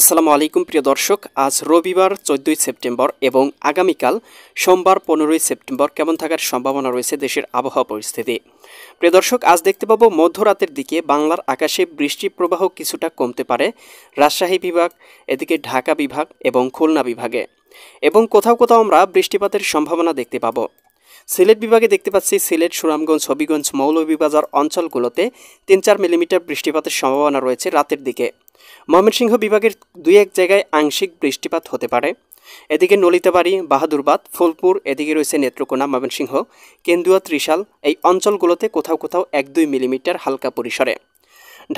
আসসালামু আলাইকুম প্রিয় দর্শক, আজ রবিবার 14ই সেপ্টেম্বর এবং আগামীকাল সোমবার 15ই সেপ্টেম্বর কেমন থাকার সম্ভাবনা রয়েছে দেশের আবহাওয়া পরিস্থিতি। প্রিয় দর্শক, আজ দেখতে পাবো মধ্যরাতের দিকে বাংলার আকাশে বৃষ্টির প্রবাহ কিছুটা কমতে পারে রাজশাহী বিভাগ, এদিকে ঢাকা বিভাগ এবং খুলনা বিভাগে, এবং কোথাও কোথাও আমরা বৃষ্টিপাতের সম্ভাবনা দেখতে পাবো। সিলেট বিভাগে দেখতে পাচ্ছি সিলেট, সুনামগঞ্জ, হবিগঞ্জ, মৌলভীবাজার অঞ্চলগুলোতে 3-4 মিলিমিটার বৃষ্টিপাতের সম্ভাবনা রয়েছে রাতের দিকে। ময়মনসিংহ বিভাগের 2-1 জায়গায় আংশিক বৃষ্টিপাত হতে পারে। এদিকে নলিতাবাড়ি, বাহাদুরবাদ, ফুলপুর, এদিকে রয়েছে নেত্রকোনা, ময়মনসিংহ, কেন্দুয়া, ত্রিশাল, এই অঞ্চলগুলোতে কোথাও কোথাও 1-2 মিলিমিটার হালকা পরিসরে।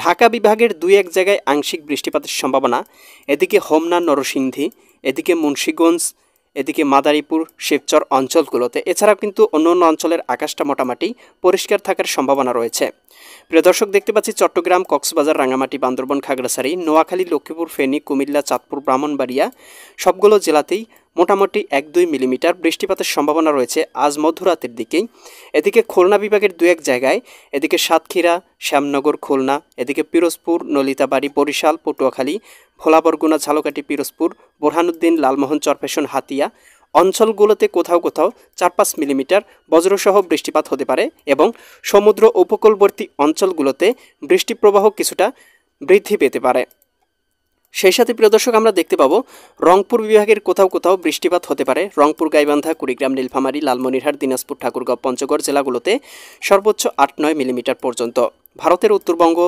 ঢাকা বিভাগের 2-1 জায়গায় আংশিক বৃষ্টিপাতের সম্ভাবনা। এদিকে হোমনা, নরসিংদী, এদিকে মুন্সিগঞ্জ, এদিকে মাদারীপুর, শিবচর অঞ্চলগুলোতে। এছাড়াও কিন্তু অন্য অন্য অঞ্চলের আকাশটা মোটামুটি পরিষ্কার থাকার সম্ভাবনা রয়েছে। প্রিয় দর্শক, দেখতে পাচ্ছি চট্টগ্রাম, কক্সবাজার, রাঙামাটি, বান্দরবান, খাগড়াছড়ি, নোয়াখালী, লক্ষ্মীপুর, ফেনী, কুমিল্লা, চাঁদপুর, ব্রাহ্মণবাড়িয়া সবগুলো জেলাতেই মোটামুটি 1-2 মিলিমিটার বৃষ্টিপাতের সম্ভাবনা রয়েছে আজ মধ্যরাতের দিকেই। এদিকে খুলনা বিভাগের 2-1 জায়গায়, এদিকে সাতক্ষীরা, শ্যামনগর, খুলনা, এদিকে পিরোজপুর, নলিতাবাড়ি, বরিশাল, পটুয়াখালী, ভোলা, বরগুনা, ঝালকাঠি, পিরোজপুর, বোরহানুদ্দিন, লালমোহন, চরফ্যাশন, হাতিয়া অঞ্চলগুলোতে কোথাও কোথাও 4-5 মিলিমিটার বজ্রসহ বৃষ্টিপাত হতে পারে, এবং সমুদ্র উপকূলবর্তী অঞ্চলগুলোতে বৃষ্টি প্রবাহ কিছুটা বৃদ্ধি পেতে পারে। সেই সাথে প্রিয় দর্শক, আমরা দেখতে পাবো রংপুর বিভাগের কোথাও কোথাও বৃষ্টিপাত হতে পারে। রংপুর, গাইবান্ধা, কুড়িগ্রাম, নীলফামারী, লালমনিরহাট, দিনাজপুর, ঠাকুরগাঁও, পঞ্চগড় জেলাগুলোতে সর্বোচ্চ 8-9 মিলিমিটার পর্যন্ত। ভারতের উত্তরবঙ্গ,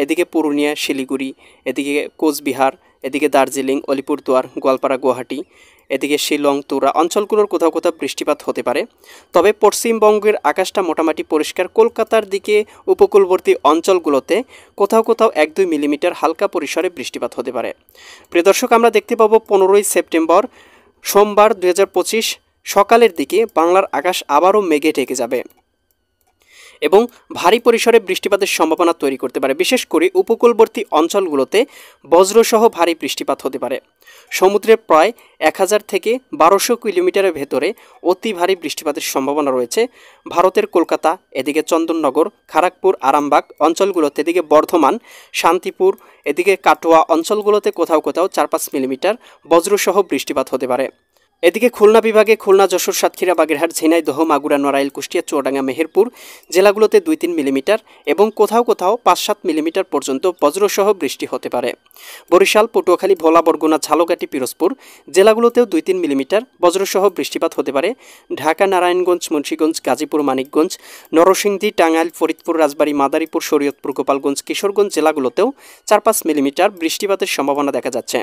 এদিকে পুরুলিয়া, শিলিগুড়ি, এদিকে কোচবিহার, এদিকে দার্জিলিং, আলিপুরদুয়ার, গোয়ালপাড়া, গুয়াহাটি, এদিকে শিলং, তুরা অঞ্চলগুলোর কোথাও কোথাও বৃষ্টিপাত হতে পারে। তবে পশ্চিমবঙ্গের আকাশটা মোটামুটি পরিষ্কার। কলকাতার দিকে উপকূলবর্তী অঞ্চলগুলোতে কোথাও কোথাও 1-2 মিলিমিটার হালকা পরিসরে বৃষ্টিপাত হতে পারে। প্রিয় দর্শক, আমরা দেখতে পাবো 15ই সেপ্টেম্বর সোমবার 2025 সকালের দিকে বাংলার আকাশ আবারও মেঘে ঢেকে যাবে এবং ভারী পরিসরে বৃষ্টিপাতের সম্ভাবনা তৈরি করতে পারে। বিশেষ করে উপকূলবর্তী অঞ্চলগুলোতে বজ্রসহ ভারী বৃষ্টিপাত হতে পারে। সমুদ্রে প্রায় 1000 থেকে 1200 কিলোমিটারের ভেতরে অতি ভারী বৃষ্টিপাতের সম্ভাবনা রয়েছে। ভারতের কলকাতা, এদিকে চন্দননগর, খড়গপুর, আরামবাগ অঞ্চলগুলোতে, এদিকে বর্ধমান, শান্তিপুর, এদিকে কাটোয়া অঞ্চলগুলোতে কোথাও কোথাও 4-5 মিলিমিটার বজ্রসহ বৃষ্টিপাত হতে পারে। এদিকে খুলনা বিভাগে খুলনা, যশোর, সাতক্ষীরা, বাগেরহাট, ঝিনাইদহ, মাগুরা, নড়াইল, কুষ্টিয়া, চুয়াডাঙ্গা, মেহেরপুর জেলাগুলোতে 2-3 মিলিমিটার এবং কোথাও কোথাও 5-7 মিলিমিটার পর্যন্ত বজ্রসহ বৃষ্টি হতে পারে। বরিশাল, পটুয়াখালী, ভোলা, বরগুনা, ঝালকাঠি, পিরোজপুর জেলাগুলোতেও 2-3 মিলিমিটার বজ্রসহ বৃষ্টিপাত হতে পারে। ঢাকা, নারায়ণগঞ্জ, মুন্সিগঞ্জ, গাজীপুর, মানিকগঞ্জ, নরসিংদী, টাঙ্গাইল, ফরিদপুর, রাজবাড়ী, মাদারীপুর, শরীয়তপুর, গোপালগঞ্জ, কিশোরগঞ্জ জেলাগুলোতেও 4-5 মিলিমিটার বৃষ্টিপাতের সম্ভাবনা দেখা যাচ্ছে।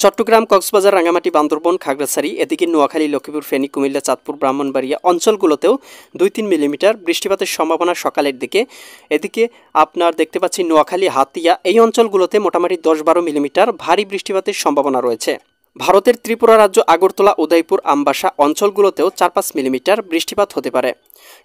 চট্টগ্রাম, কক্সবাজার, রাঙামাটি, বান্দরবান, খাগড়াছড়ি, এদিকে নোয়াখালী, লক্ষ্মীপুর, ফেনী, কুমিল্লা, চাঁদপুর, ব্রাহ্মণবাড়িয়া অঞ্চলগুলোতেও 2-3 মিলিমিটার বৃষ্টিপাতের সম্ভাবনা সকালের দিকে। এদিকে আপনার দেখতে পাচ্ছি নোয়াখালী, হাতিয়া এই অঞ্চলগুলোতে মোটামুটি 10-12 মিলিমিটার ভারী বৃষ্টিপাতের সম্ভাবনা রয়েছে। ভারতের ত্রিপুরা রাজ্য আগরতলা, উদয়পুর, আমবাসা অঞ্চলগুলোতেও 4-5 মিলিমিটার বৃষ্টিপাত হতে পারে।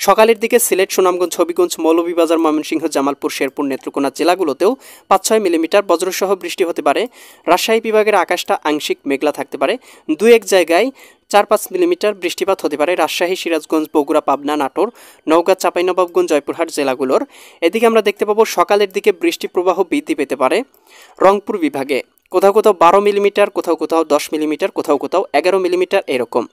সকালের দিকে সিলেট, সুনামগঞ্জ, হবিগঞ্জ, মৌলভীবাজার, ময়মনসিংহ, জামালপুর, শেরপুর, নেত্রকোনা জেলাগুলোতেও 5-6 মিলিমিটার বজ্রসহ বৃষ্টি হতে পারে। রাজশাহী বিভাগের আকাশটা আংশিক মেঘলা থাকতে পারে। 2-1 জায়গায় 4-5 মিলিমিটার বৃষ্টিপাত হতে পারে রাজশাহী, সিরাজগঞ্জ, বগুড়া, পাবনা, নাটোর, নওগাঁ, চাঁপাইনবাবগঞ্জ, জয়পুরহাট জেলাগুলোর। এদিকে আমরা দেখতে পাবো সকালের দিকে বৃষ্টি প্রবাহ বৃদ্ধি পেতে পারে রংপুর বিভাগে। কোথাও কোথাও 12 মিলিমিটার, কোথাও কোথাও 10 মিলিমিটার, কোথাও কোথাও 11 মিলিমিটার এরকম।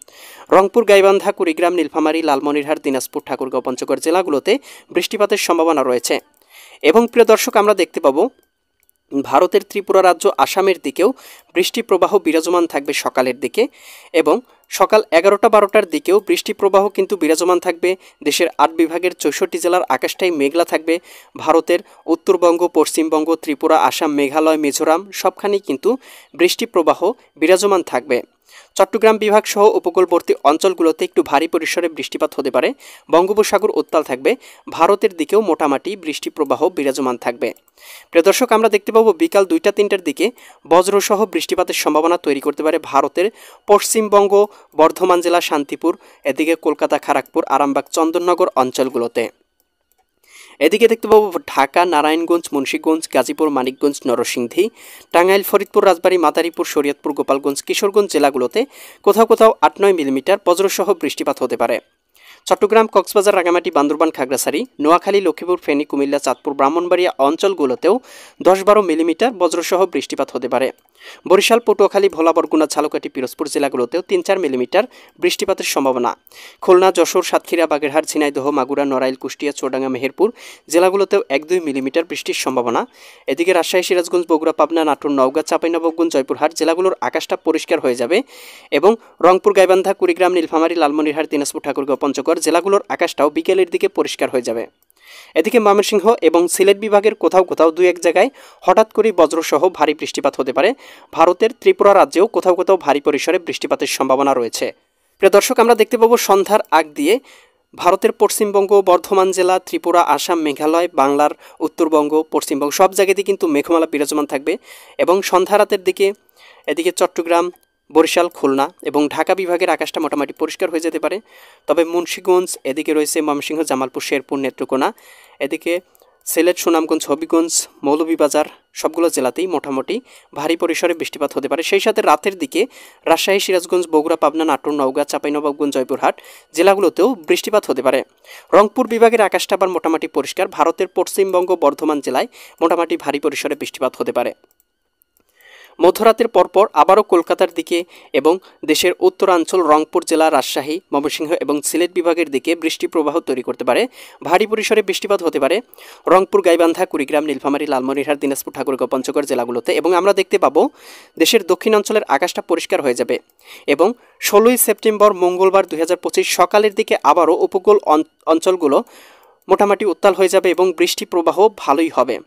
রংপুর, গাইবান্ধা, কুড়িগ্রাম, নীলফামারী, লালমনিরহাট, দিনাজপুর, ঠাকুরগাঁও, পঞ্চগড় জেলাগুলোতে বৃষ্টিপাতের সম্ভাবনা রয়েছে। এবং প্রিয় দর্শক, আমরা দেখতে পাবো ভারতের ত্রিপুরা রাজ্য আসামের দিকেও বৃষ্টি প্রবাহ বিরাজমান থাকবে সকালের দিকে, এবং সকাল 11টা-12টার দিকেও বৃষ্টি প্রবাহ কিন্তু বিরাজমান থাকবে। দেশের 8 বিভাগের 64 জেলার আকাশটাই মেঘলা থাকবে। ভারতের উত্তরবঙ্গ, পশ্চিমবঙ্গ, ত্রিপুরা, আসাম, মেঘালয়, মিজোরাম সবখানেই কিন্তু বৃষ্টি প্রবাহ বিরাজমান থাকবে। চট্টগ্রাম বিভাগ সহ উপকূলবর্তী অঞ্চলগুলোতে একটু ভারী পরিসরে বৃষ্টিপাত হতে পারে। বঙ্গোপসাগর উত্তাল থাকবে। ভারতের দিকেও মোটামুটি বৃষ্টি প্রবাহ বিরাজমান থাকবে। প্রিয় দর্শক, আমরা দেখতে পাবো বিকাল 2টা-3টার দিকে বজ্রসহ বৃষ্টিপাতের সম্ভাবনা তৈরি করতে পারে ভারতের পশ্চিমবঙ্গ, বর্ধমান জেলা, শান্তিপুর, এদিকে কলকাতা, খড়গপুর, আরামবাগ, চন্দননগর অঞ্চলগুলোতে। এদিকে দেখতে পাবো ঢাকা, নারায়ণগঞ্জ, মুন্সিগঞ্জ, গাজীপুর, মানিকগঞ্জ, নরসিংদী, টাঙ্গাইল, ফরিদপুর, রাজবাড়ী, মাদারীপুর, শরীয়তপুর, গোপালগঞ্জ, কিশোরগঞ্জ জেলাগুলোতে কোথাও কোথাও 8-9 মিলিমিটার বজ্রসহ বৃষ্টিপাত হতে পারে। চট্টগ্রাম, কক্সবাজার, রাঙ্গামাটি, বান্দরবান, খাগড়াছড়ি, নোয়াখালী, লক্ষ্মীপুর, ফেনী, কুমিল্লা, চাঁদপুর, ব্রাহ্মণবাড়িয়া অঞ্চলগুলোতেও 10-12 মিলিমিটার বজ্রসহ বৃষ্টিপাত হতে পারে। বরিশাল, পটুয়াখালী, ভোলা, বরগুনা, ঝালকাঠি, পিরোজপুর জেলাগুলোতেও 3-4 মিলিমিটার বৃষ্টিপাতের সম্ভাবনা। খুলনা, যশোর, সাতক্ষীরা, বাগেরহাট, ঝিনাইদহ, মাগুরা, নড়াইল, কুষ্টিয়া, চুয়াডাঙ্গা, মেহেরপুর জেলাগুলোতেও 1-2 মিলিমিটার বৃষ্টির সম্ভাবনা। এদিকে রাজশাহী, সিরাজগঞ্জ, বগুড়া, পাবনা, নাটোর, নওগাঁ, চাঁপাইনবাবগঞ্জ, জয়পুরহাট জেলাগুলোর আকাশটা পরিষ্কার হয়ে যাবে এবং রংপুর, গাইবান্ধা, কুড়িগ্রাম, নীলফামারী, লালমনিরহাট, দিনাজপুর, ঠাকুরগাঁও, পঞ্চগড় জেলাগুলোর আকাশটাও বিকেলের দিকে পরিষ্কার হয়ে যাবে। এদিকে ময়মনসিংহ এবং সিলেট বিভাগের কোথাও কোথাও 2-1 জায়গায় হঠাৎ করে বজ্রসহ ভারী বৃষ্টিপাত হতে পারে। ভারতের ত্রিপুরা রাজ্যেও কোথাও কোথাও ভারী পরিসরে বৃষ্টিপাতের সম্ভাবনা রয়েছে। প্রিয় দর্শক, আমরা দেখতে পাবো সন্ধ্যার আগ দিয়ে ভারতের পশ্চিমবঙ্গ, বর্ধমান জেলা, ত্রিপুরা, আসাম, মেঘালয়, বাংলার উত্তরবঙ্গ, পশ্চিমবঙ্গ সব জায়গাতেই কিন্তু মেঘমালা বিরাজমান থাকবে এবং সন্ধ্যা রাতের দিকে এদিকে চট্টগ্রাম, বরিশাল, খুলনা এবং ঢাকা বিভাগের আকাশটা মোটামুটি পরিষ্কার হয়ে যেতে পারে। তবে মুন্সিগঞ্জ, এদিকে রয়েছে ময়মনসিংহ, জামালপুর, শেরপুর, নেত্রকোনা, এদিকে সিলেট, সুনামগঞ্জ, হবিগঞ্জ, মৌলভীবাজার সবগুলো জেলাতেই মোটামুটি ভারী পরিসরে বৃষ্টিপাত হতে পারে। সেই সাথে রাতের দিকে রাজশাহী, সিরাজগঞ্জ, বগুড়া, পাবনা, নাটোর, নওগাঁ, চাঁপাইনবাবগঞ্জ, জয়পুরহাট জেলাগুলোতেও বৃষ্টিপাত হতে পারে। রংপুর বিভাগের আকাশটা আবার মোটামুটি পরিষ্কার। ভারতের পশ্চিমবঙ্গ, বর্ধমান জেলায় মোটামুটি ভারী পরিসরে বৃষ্টিপাত হতে পারে। মধ্যরাতের পরপর আবারও কলকাতার দিকে এবং দেশের উত্তরাঞ্চল রংপুর জেলা, রাজশাহী, ময়মনসিংহ এবং সিলেট বিভাগের দিকে বৃষ্টি প্রবাহ তৈরি করতে পারে। ভারী পরিসরে বৃষ্টিপাত হতে পারে রংপুর, গাইবান্ধা, কুড়িগ্রাম, নীলফামারী, লালমনিরহাট, দিনাজপুর, ঠাকুরগাঁও, পঞ্চগড় জেলাগুলোতে এবং আমরা দেখতে পাবো দেশের দক্ষিণাঞ্চলের আকাশটা পরিষ্কার হয়ে যাবে এবং 16ই সেপ্টেম্বর মঙ্গলবার 2025 সকালের দিকে আবারও উপকূল অঞ্চলগুলো মোটামুটি উত্তাল হয়ে যাবে এবং বৃষ্টি প্রবাহ ভালোই হবে।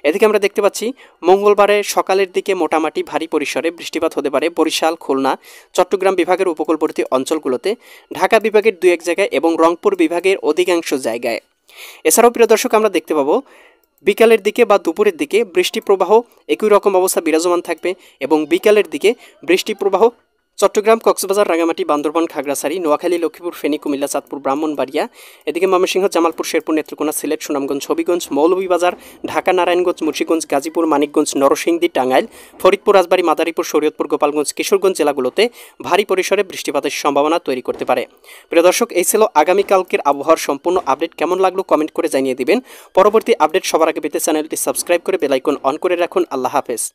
এদিকে আমরা দেখতে পাচ্ছি মঙ্গলবারে সকালের দিকে মোটামুটি ভারী পরিসরে বৃষ্টিপাত হতে পারে বরিশাল, খুলনা, চট্টগ্রাম বিভাগের উপকূলবর্তী অঞ্চলগুলোতে, ঢাকা বিভাগের 2-1 জায়গায় এবং রংপুর বিভাগের অধিকাংশ জায়গায়। এছাড়াও প্রিয় দর্শক, আমরা দেখতে পাবো বিকালের দিকে বা দুপুরের দিকে বৃষ্টি প্রবাহ একই রকম অবস্থা বিরাজমান থাকবে এবং বিকালের দিকে বৃষ্টি প্রবাহ চট্টগ্রাম, কক্সবাজার, রাঙ্গামাটি, বান্দরবান, খাগড়াছড়ি, নোয়াখালী, লক্ষ্মীপুর, ফেনী, কুমিল্লা, চাঁদপুর, ব্রাহ্মণবাড়িয়া, এদিকে ময়মনসিংহ, জামালপুর, শেরপুর, নেত্রকোনা, সিলেট, সুনামগঞ্জ, হবিগঞ্জ, মৌলভীবাজার, ঢাকা, নারায়ণগঞ্জ, মুন্সিগঞ্জ, গাজীপুর, মানিকগঞ্জ, নরসিংদী, টাঙ্গাইল, ফরিদপুর, রাজবাড়ী, মাদারীপুর, শরীয়তপুর, গোপালগঞ্জ, কিশোরগঞ্জ জেলাগুলোতে ভারী পরিসরে বৃষ্টিপাতের সম্ভাবনা তৈরি করতে পারে। প্রিয় দর্শক, এই ছিল আগামীকালকের আবহাওয়ার সম্পূর্ণ আপডেট। কেমন লাগলো কমেন্ট করে জানিয়ে দিবেন। পরবর্তী আপডেট সবার আগে পেতে চ্যানেলটি সাবস্ক্রাইব করে বেল আইকন অন করে রাখুন। আল্লাহ হাফেজ।